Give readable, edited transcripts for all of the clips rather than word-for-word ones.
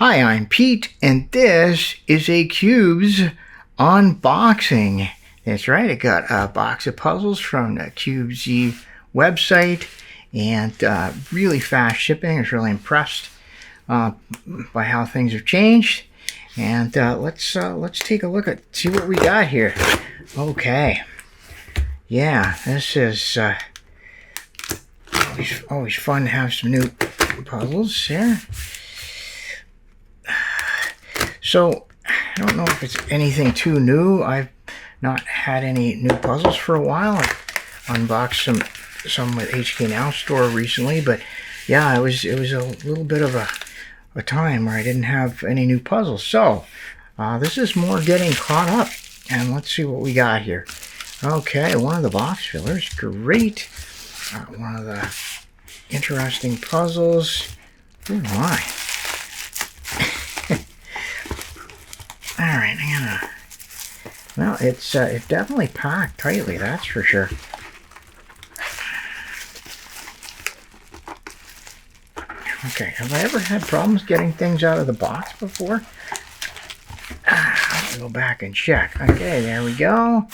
Hi, I'm Pete, and this is a Cubezz unboxing. That's right, I got a box of puzzles from the Cubezz website, and really fast shipping. I was really impressed by how things have changed. And let's take a look at see what we got here. Okay, yeah, this is always fun to have some new puzzles here. So, I don't know if it's anything too new. I've not had any new puzzles for a while. I unboxed some with HK Now Store recently, but yeah, it was a little bit of a time where I didn't have any new puzzles. So, this is more getting caught up, and let's see what we got here. Okay, one of the box fillers, great. One of the interesting puzzles. Oh my. Alright, well, it's definitely packed tightly, that's for sure. Okay, have I ever had problems getting things out of the box before? I'll go back and check. Okay, there we go.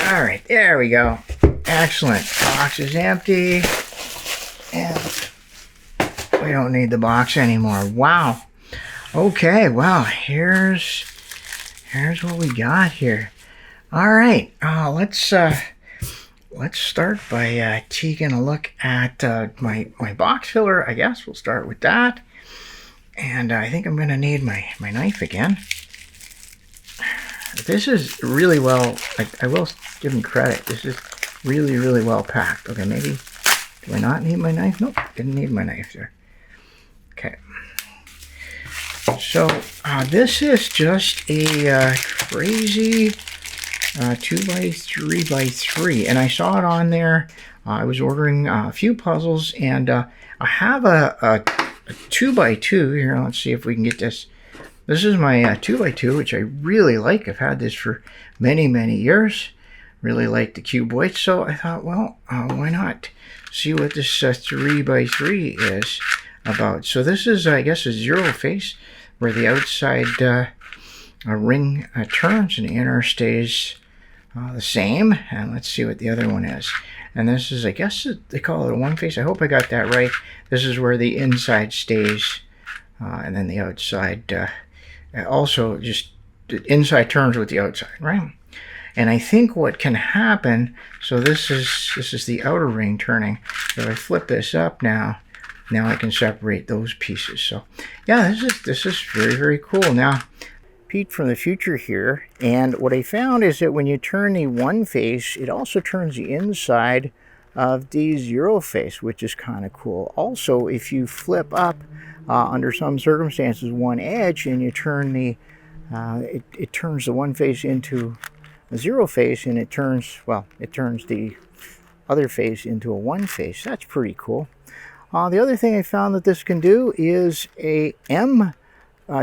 Alright, there we go. Excellent. Box is empty. And we don't need the box anymore. Wow. Okay, well, here's what we got here. All right, let's start by taking a look at my box filler. I guess we'll start with that. And I think I'm going to need my knife again. This is really well, I will give them credit. This is really well packed. Okay, maybe, do I not need my knife? Nope, didn't need my knife there. Okay, so this is just a crazy 2x3x3, and I saw it on there. I was ordering a few puzzles, and I have a 2x2 here. Let's see if we can get this. This is my 2x2, which I really like. I've had this for many years. Really like the cube weight, so I thought, well, why not see what this 3x3 is about. So this is, I guess, a zero face where the outside ring turns and the inner stays the same. And let's see what the other one is. And this is, I guess they call it a one face. I hope I got that right. This is where the inside stays and then the outside also just the inside turns with the outside, right? And I think what can happen, so this is the outer ring turning. If I flip this up now I can separate those pieces. So yeah, this is very cool. Now, Pete from the future here, and what I found is that when you turn the one face, it also turns the inside of the zero face, which is kind of cool. Also, if you flip up under some circumstances one edge and you turn the it turns the one face into a zero face, and it turns the other face into a one face. That's pretty cool. The other thing I found that this can do is a M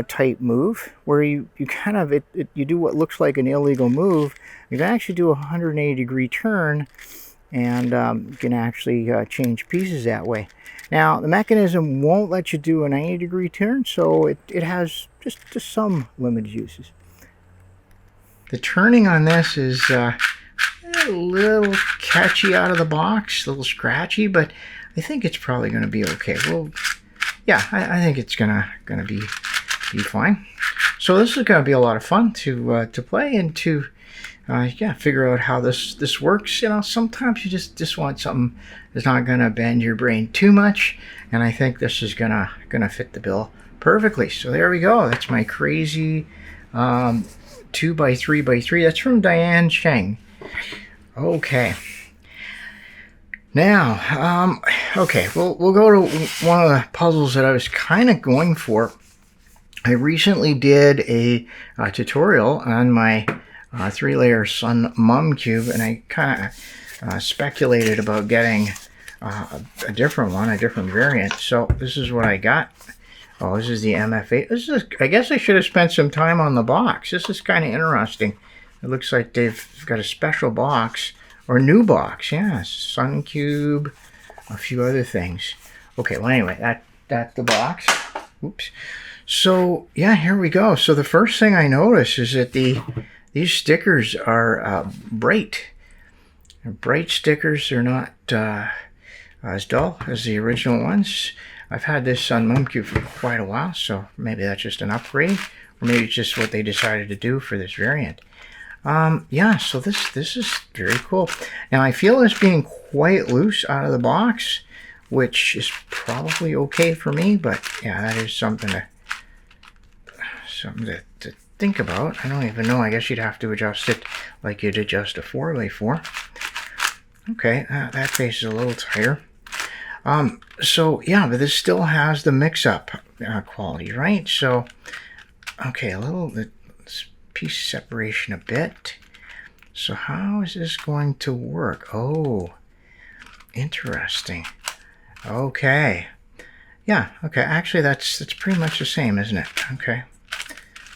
type move, where you kind of you do what looks like an illegal move. You can actually do a 180-degree turn, and you can actually change pieces that way. Now, the mechanism won't let you do a 90-degree turn, so it has just some limited uses. The turning on this is a little catchy out of the box, a little scratchy, but I think it's probably going to be okay. Well, yeah, I think it's gonna be fine. So this is going to be a lot of fun to play and to yeah, figure out how this works. You know, sometimes you just want something that's not going to bend your brain too much, and I think this is gonna fit the bill perfectly. So there we go. That's my crazy 2x3x3. That's from DianSheng. Okay. Now, okay, we'll go to one of the puzzles that I was kind of going for. I recently did a tutorial on my 3-layer Son-Mum cube, and I kind of speculated about getting a different one, a different variant. So this is what I got. Oh, this is the MF8. This is, I guess I should have spent some time on the box. This is kind of interesting. It looks like they've got a special box, or new box, yeah. SunCube a few other things. Okay, well anyway, that's the box. Oops. So yeah, here we go. So the first thing I notice is that these stickers are bright. They're bright stickers. They're not as dull as the original ones. I've had this on limCube for quite a while, so maybe that's just an upgrade, or maybe it's just what they decided to do for this variant. Yeah, so this is very cool. Now I feel this being quite loose out of the box, which is probably okay for me, but yeah, that is something to think about. I don't even know. I guess you'd have to adjust it like you'd adjust a 4x4. Okay, that face is a little tighter. So yeah, but this still has the mix-up quality, right? So, okay, let's piece separation a bit. So how is this going to work? Oh, interesting. Okay. Yeah, okay, actually that's pretty much the same, isn't it? Okay.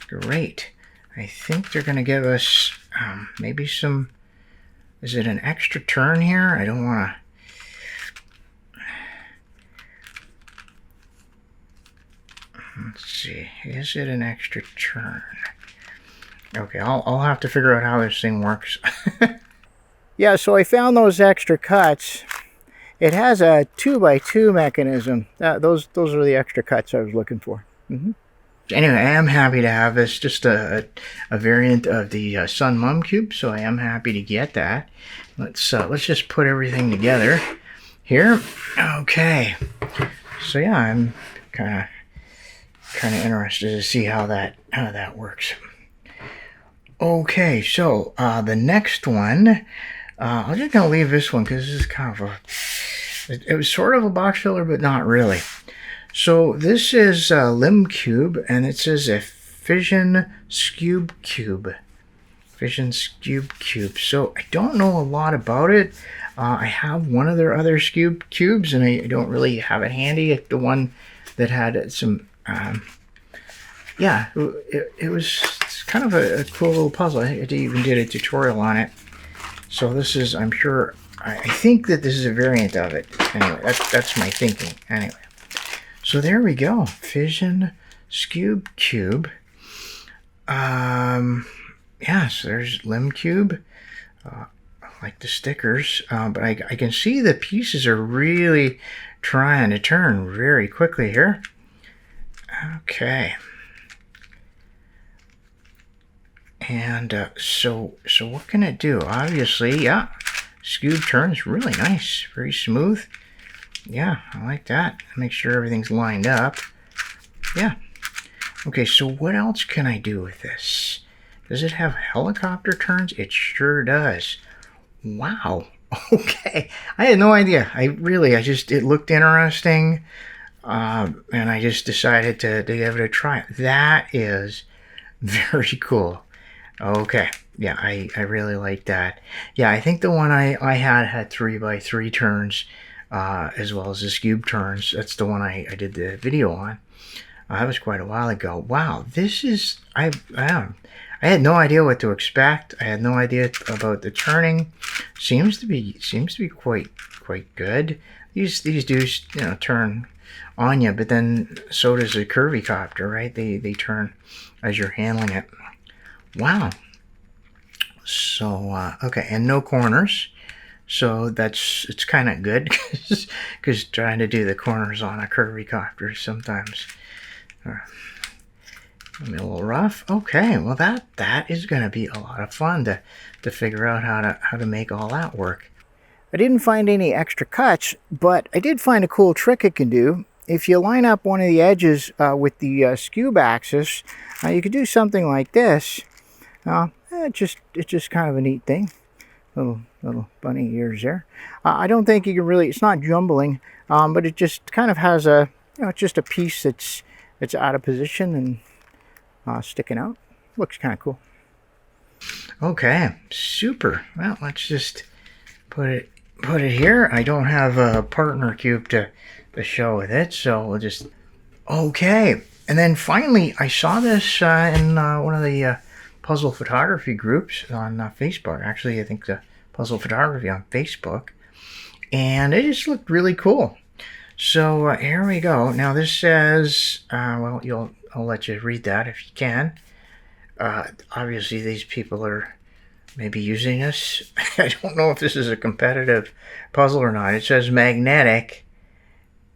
Great. I think they're going to give us maybe some... Is it an extra turn here? I don't want to... Let's see. Is it an extra turn? Okay, I'll have to figure out how this thing works. Yeah, so I found those extra cuts. It has a 2x2 mechanism. Those are the extra cuts I was looking for. Anyway, I am happy to have this, just a variant of the Son-Mum cube, so I am happy to get that. Let's just put everything together here. Okay, so yeah, I'm kind of interested to see how that works. Okay, so the next one, I'm just gonna leave this one because this is kind of it was sort of a box filler, but not really. So this is limCube, and it says a Fission Skewb cube. Fission Skewb cube. So I don't know a lot about it. I have one of their other Skewb cubes, and I don't really have it handy. The one that had some, yeah, it's kind of a cool little puzzle. I even did a tutorial on it. So this is, I'm sure, I think that this is a variant of it. Anyway, that's my thinking. Anyway. So there we go, Fission Skewb cube. Yeah, so there's limCube. I like the stickers, but I can see the pieces are really trying to turn very quickly here. Okay. And so what can it do? Obviously, yeah, Skewb turns really nice, very smooth. Yeah, I like that. Make sure everything's lined up. Yeah. Okay, so what else can I do with this? Does it have helicopter turns? It sure does. Wow. Okay. I had no idea. It looked interesting. And I just decided to give it a try. That is very cool. Okay. Yeah, I really like that. Yeah, I think the one I had 3x3 turns. As well as the Skewb turns. That's the one I did the video on. That was quite a while ago. Wow, this is I had no idea what to expect. I had no idea about the turning. Seems to be quite good. These do, you know, turn on you, but then so does a curvy copter, right? They turn as you're handling it. Wow. So okay, and no corners. So it's kind of good because trying to do the corners on a curvy copter sometimes a little rough. Okay, well that is going to be a lot of fun to figure out how to make all that work. I didn't find any extra cuts, but I did find a cool trick it can do. If you line up one of the edges with the Skewb axis, you could do something like this. It's just kind of a neat thing. Little bunny ears there. I don't think you can really, it's not jumbling, but it just kind of has a, you know, it's just a piece that's out of position and sticking out. Looks kind of cool. Okay, super. Well, let's just put it here. I don't have a partner cube to show with it, so we'll just, okay. And then finally, I saw this in one of the puzzle photography groups on Facebook. Actually, I think the puzzle photography on Facebook. and it just looked really cool. So here we go. Now this says, well, I'll let you read that if you can. Obviously these people are maybe using this. I don't know if this is a competitive puzzle or not. It says magnetic,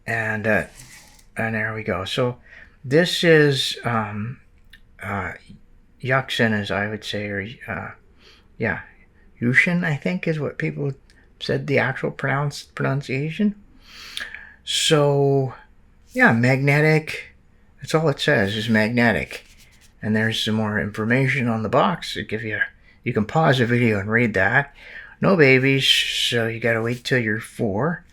and there we go. So this is YuXin, as I would say, or yeah, YuXin, I think is what people said the actual pronunciation. So yeah, magnetic, that's all it says, is magnetic. And there's some more information on the box to give you, you can pause the video and read that. No babies, so you gotta wait till you're 4.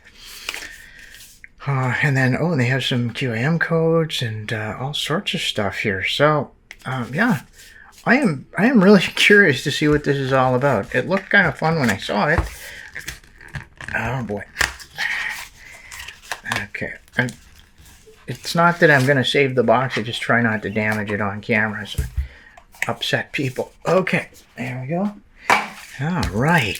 And then, oh, they have some QAM codes and all sorts of stuff here. So yeah, I am really curious to see what this is all about. It looked kind of fun when I saw it. Oh boy. Okay. It's not that I'm going to save the box. I just try not to damage it on camera, so upset people. Okay. There we go. All right.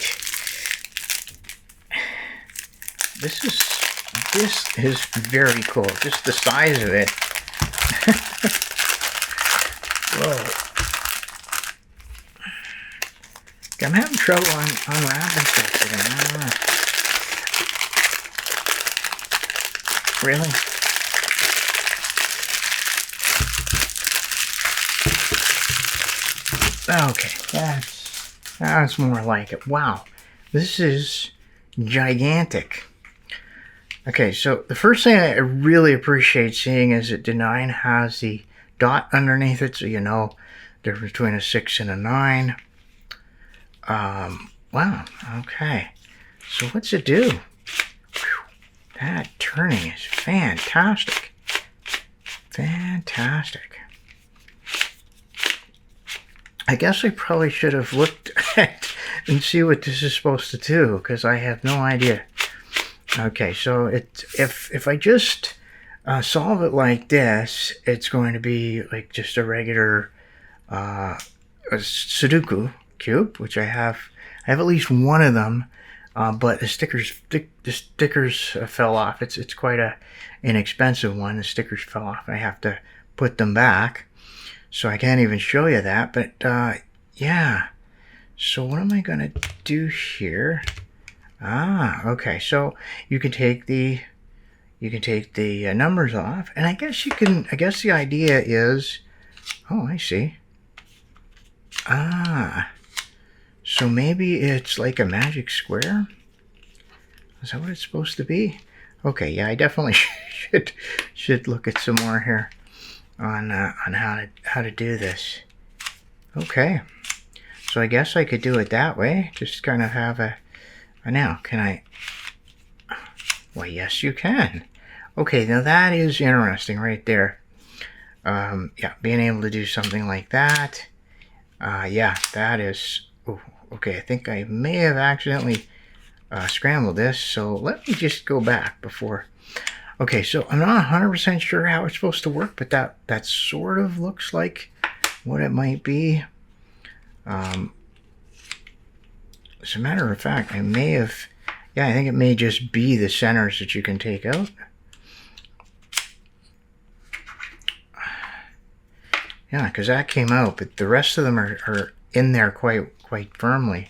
This is very cool. Just the size of it. Whoa. I'm having trouble unwrapping stuff today. Really? Okay, that's more like it. Wow, this is gigantic. Okay, so the first thing I really appreciate seeing is that the 9 has the dot underneath it, so you know the difference between a 6 and a 9. Wow, okay. So what's it do? Whew, that turning is fantastic. Fantastic. I guess I probably should have looked at and see what this is supposed to do, because I have no idea. Okay, so if I just solve it like this, it's going to be like just a regular a Sudoku cube, which I have at least one of them, but the stickers fell off. It's quite an inexpensive one. The stickers fell off. I have to put them back, so I can't even show you that. But yeah, so what am I gonna do here? Okay, so you can take the numbers off, and I guess the idea is, oh, I see. So maybe it's like a magic square? Is that what it's supposed to be? Okay, yeah, I definitely should look at some more here on how to do this. Okay, so I guess I could do it that way. Just kind of have a. Now, can I? Well, yes, you can. Okay, now that is interesting right there. Yeah, being able to do something like that. Yeah, that is. Ooh, okay, I think I may have accidentally scrambled this, so let me just go back before. Okay, so I'm not 100% sure how it's supposed to work, but that sort of looks like what it might be. As a matter of fact, I may have, yeah, I think it may just be the centers that you can take out. Yeah, because that came out, but the rest of them are in there quite firmly.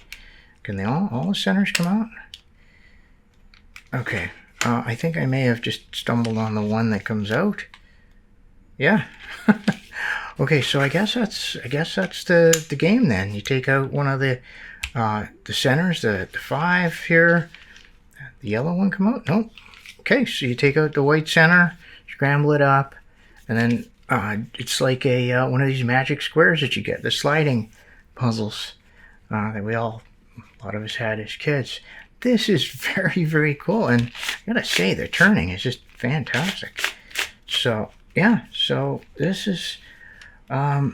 Can they all the centers come out? Okay, I think I may have just stumbled on the one that comes out. Yeah. Okay, so I guess that's the game then. You take out one of the centers, the 5 here. The yellow one come out? Nope. Okay, so you take out the white center, scramble it up, and then it's like a one of these magic squares that you get, the sliding puzzles that a lot of us had as kids. This is very, very cool, and I gotta say, the turning is just fantastic. So yeah, so this is yeah,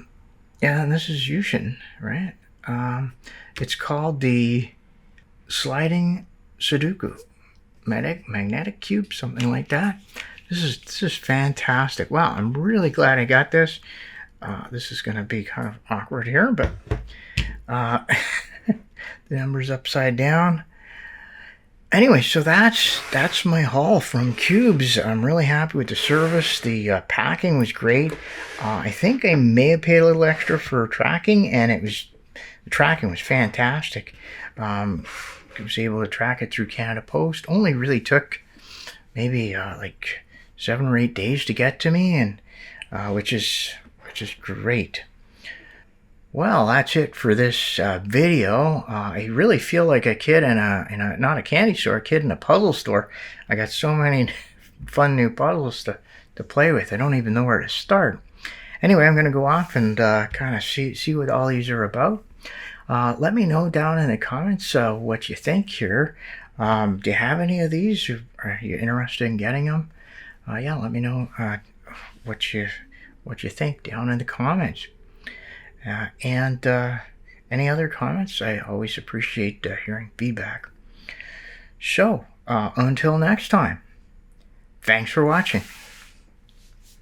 and this is YuXin, right? It's called the Sliding Sudoku, magnetic cube, something like that. This is fantastic. Wow, I'm really glad I got this. This is going to be kind of awkward here, but the number's upside down. Anyway, so that's my haul from Cubezz. I'm really happy with the service. The packing was great. I think I may have paid a little extra for tracking, and the tracking was fantastic. I was able to track it through Canada Post. Only really took maybe like 7 or 8 days to get to me, and which is great. Well, that's it for this video. I really feel like a kid in a not a candy store, a kid in a puzzle store. I got so many fun new puzzles to play with. I don't even know where to start. Anyway, I'm going to go off and kind of see what all these are about. Let me know down in the comments what you think here. Do you have any of these? Are you interested in getting them? Yeah, let me know what you think down in the comments. And any other comments? I always appreciate hearing feedback. So, until next time, thanks for watching.